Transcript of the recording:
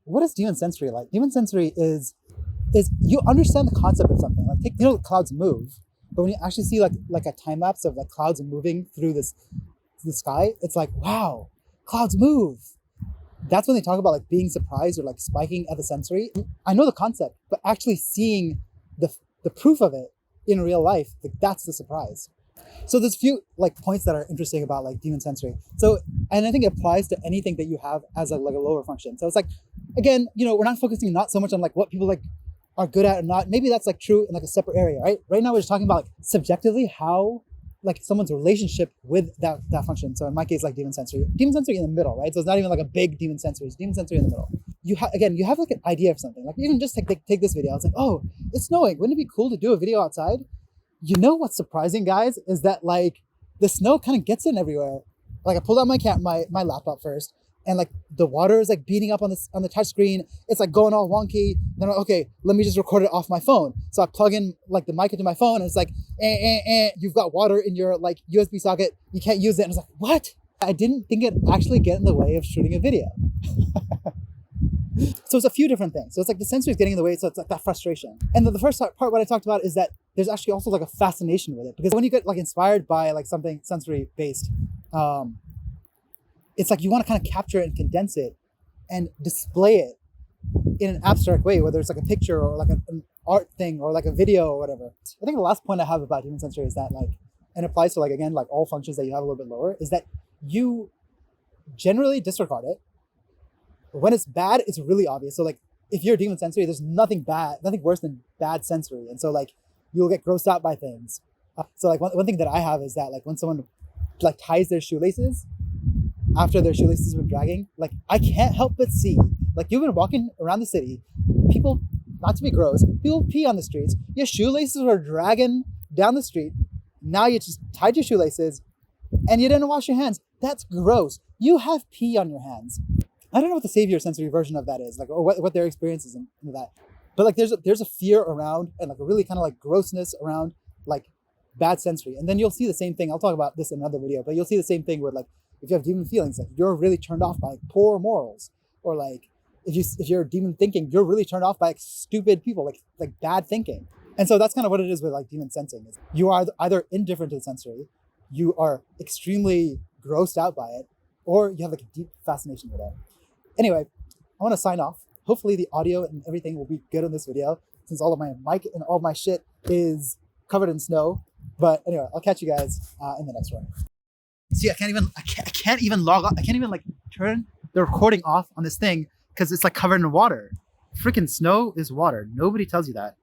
what is demon sensory like? Demon sensory is you understand the concept of something. Like, clouds move, but when you actually see like a time lapse of like clouds moving through the sky, it's like, wow, clouds move. That's when they talk about like being surprised or like spiking at the sensory. I know the concept, but actually seeing the proof of it in real life, like that's the surprise. So there's a few like points that are interesting about like demon sensory. So, and I think it applies to anything that you have as like a lower function. So it's like, again, we're not focusing not so much on like what people like are good at or not. Maybe that's like true in like a separate area, right? Right now we're just talking about like subjectively how like someone's relationship with that function. So in my case, like demon sensory in the middle, right? So it's not even like a big demon sensory, it's demon sensory in the middle. You have like an idea of something. Like even just take this video. It's like, oh, it's snowing. Wouldn't it be cool to do a video outside? What's surprising, guys, is that like the snow kind of gets in everywhere. Like I pulled out my laptop first, and like the water is like beating up on the touch screen. It's like going all wonky. Then I'm like, okay, let me just record it off my phone. So I plug in like the mic into my phone, and it's like, you've got water in your like USB socket. You can't use it. And I was like, what? I didn't think it'd actually get in the way of shooting a video. So it's a few different things. So it's like the sensory is getting in the way. So it's like that frustration. And the first part, what I talked about is that there's actually also like a fascination with it, because when you get like inspired by like something sensory based, it's like you want to kind of capture it and condense it and display it in an abstract way, whether it's like a picture or like an art thing or like a video or whatever. I think the last point I have about demon sensory is that like, and applies to like, again, like all functions that you have a little bit lower, is that you generally disregard it. When it's bad, it's really obvious. So like if you're demon sensory, there's nothing worse than bad sensory. And so like you'll get grossed out by things. So like one thing that I have is that like when someone like ties their shoelaces after their shoelaces have been dragging, like I can't help but see, like you've been walking around the city, people, not to be gross, people pee on the streets, your shoelaces are dragging down the street. Now you just tied your shoelaces and you didn't wash your hands. That's gross. You have pee on your hands. I don't know what the savior sensory version of that is, like, or what their experience is in that. But like there's a fear around and like a really kind of like grossness around like bad sensory. And then you'll see the same thing. I'll talk about this in another video, but you'll see the same thing with like if you have demon feelings, like you're really turned off by like, poor morals, or like if you're demon thinking, you're really turned off by like stupid people, like bad thinking. And so that's kind of what it is with like demon sensing. Is you are either indifferent to the sensory, you are extremely grossed out by it, or you have like a deep fascination with it. Anyway, I want to sign off. Hopefully the audio and everything will be good on this video, since all of my mic and all of my shit is covered in snow. But anyway, I'll catch you guys in the next one. See, I can't even log on. I can't even like turn the recording off on this thing because it's like covered in water. Freaking snow is water. Nobody tells you that.